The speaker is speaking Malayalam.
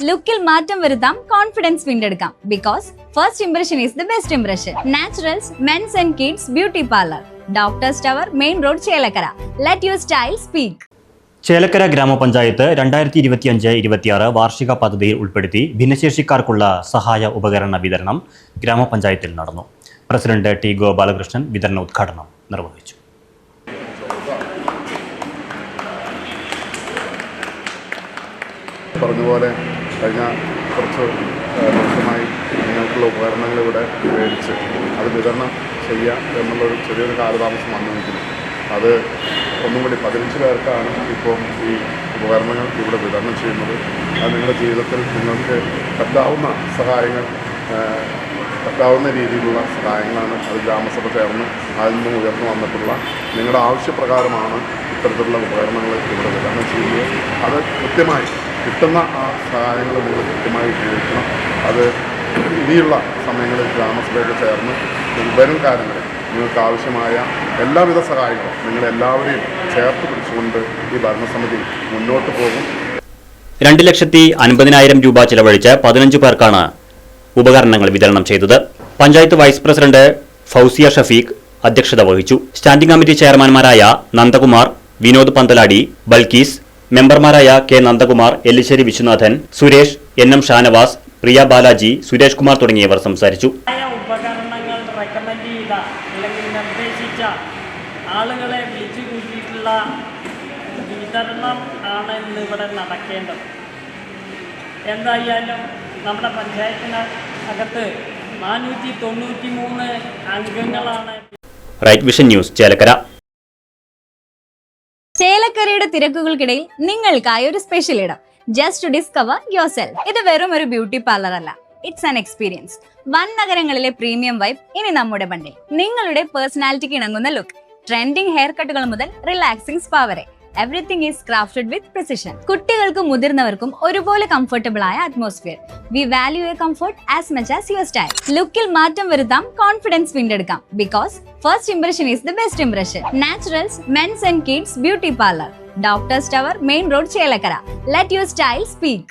ലുക്കിൽ മാറ്റം വരുത്താം, കോൺഫിഡൻസ് വീണ്ടെടുക്കാം. Because first impression is the best impression. Naturals men's and kids beauty parlour, Doctors Tower, main road, Chelakkara. Let your style speak. Chelakkara Gramapanchayat 2025-26 വാർഷിക പദ്ധതിയിൽ ഉൾപ്പെടുത്തി ഭിന്നശേഷിക്കാർക്കുള്ള സഹായ ഉപകരണ വിതരണം ഗ്രാമപഞ്ചായത്തിൽ നടന്നു. പ്രസിഡന്റ് ടി ഗോപാലകൃഷ്ണൻ വിതരണ ഉദ്ഘാടനം നിർവഹിച്ചു. പറഞ്ഞതുപോലെ കഴിഞ്ഞ കുറച്ച് വർഷമായി നിങ്ങൾക്കുള്ള ഉപകരണങ്ങൾ ഇവിടെ മേടിച്ച് അത് വിതരണം ചെയ്യുക എന്നുള്ളൊരു ചെറിയൊരു കാലതാമസം വന്നു നിൽക്കുന്നു. അത് ഒന്നും കൂടി 15 പേർക്കാണ് ഇപ്പോൾ ഈ ഉപകരണങ്ങൾ ഇവിടെ വിതരണം ചെയ്യുന്നത്. അത് നിങ്ങളുടെ ജീവിതത്തിൽ നിങ്ങൾക്ക് പറ്റാവുന്ന സഹായങ്ങൾ, പറ്റാവുന്ന രീതിയിലുള്ള സഹായങ്ങളാണ് അത് ഗ്രാമസഭ ചേർന്ന് അതിൽ നിന്നും ഉയർന്നു വന്നിട്ടുള്ള നിങ്ങളുടെ ആവശ്യപ്രകാരമാണ് ഇത്തരത്തിലുള്ള ഉപകരണങ്ങൾ ഇവിടെ വിതരണം ചെയ്യുന്നത്. അത് കൃത്യമായി കിട്ടുന്ന ആ സഹായങ്ങൾ നിങ്ങൾ കൃത്യമായി ഉപയോഗിക്കണം. അത് ഇനിയുള്ള സമയങ്ങളിൽ ഗ്രാമസഭയൊക്കെ ചേർന്ന് വരും കാലങ്ങളിൽ നിങ്ങൾക്ക് ആവശ്യമായ എല്ലാവിധ സഹായങ്ങളും നിങ്ങളെല്ലാവരെയും ചേർത്ത് പിടിച്ചുകൊണ്ട് ഈ ഭരണസമിതി മുന്നോട്ട് പോകും. 2,50,000 രൂപ ചെലവഴിച്ച് 15 പേർക്കാണ് ഉപകരണങ്ങൾ വിതരണം ചെയ്തത്. പഞ്ചായത്ത് വൈസ് പ്രസിഡന്റ് ഫൗസിയ ഷഫീഖ് അധ്യക്ഷത വഹിച്ചു. സ്റ്റാൻഡിംഗ് കമ്മിറ്റി ചെയർമാൻമാരായ നന്ദകുമാർ, വിനോദ് പന്തലാടി, ബൽക്കീസ്, മെമ്പർമാരായ കെ നന്ദകുമാർ, എല്ലിശ്ശേരി വിശ്വനാഥൻ, സുരേഷ്, എൻ.എം. ഷാനവാസ്, പ്രിയ ബാലാജി, സുരേഷ് കുമാർ തുടങ്ങിയവർ സംസാരിച്ചു. ഉപകരണങ്ങൾ റെക്കമെൻഡ് ചെയ്ത അല്ലെങ്കിൽ നിർദ്ദേശിച്ച ആളുകളെ വിളിച്ചു കൂട്ടിയിട്ടുള്ള വിതരണം ആണ് ഇന്ന് ഇവിടെ നടക്കേണ്ടത്. എന്തായാലും നമ്മുടെ പഞ്ചായത്തിനകത്ത് 493 അംഗങ്ങളാണ്. Right Vision News, Chelakkara. ചേലക്കരയുടെ തിരക്കുകൾക്കിടയിൽ നിങ്ങൾക്കായി ഒരു സ്പെഷ്യൽ ഇടം. Just to discover yourself. ഇത് വെറും ഒരു ബ്യൂട്ടി പാർലർ അല്ല, ഇറ്റ്സ് ആൻ എക്സ്പീരിയൻസ്. വൻ നഗരങ്ങളിലെ പ്രീമിയം വൈബ് ഇനി നമ്മുടെ ബണ്ടിൽ. നിങ്ങളുടെ പേഴ്സണാലിറ്റിക്ക് ഇണങ്ങുന്ന ലുക്ക്, ട്രെൻഡിംഗ് ഹെയർ കട്ടുകൾ മുതൽ റിലാക്സിംഗ് സ്പാ വരെ, everything is crafted with precision. കുട്ടികൾക്കും മുതിർന്നവർക്കും ഒരുപോലെ കംഫർട്ടബിൾ ആയ atmosphere. We value a comfort as much as your style. ലുക്കിൽ മാറ്റം വരുത്താം, കോൺഫിഡൻസ് വീണ്ടെടുക്കാം. Because first impression is the best impression. Naturals men's and kids beauty parlour, Doctors Tower, main road, Chelakkara. Let your style speak.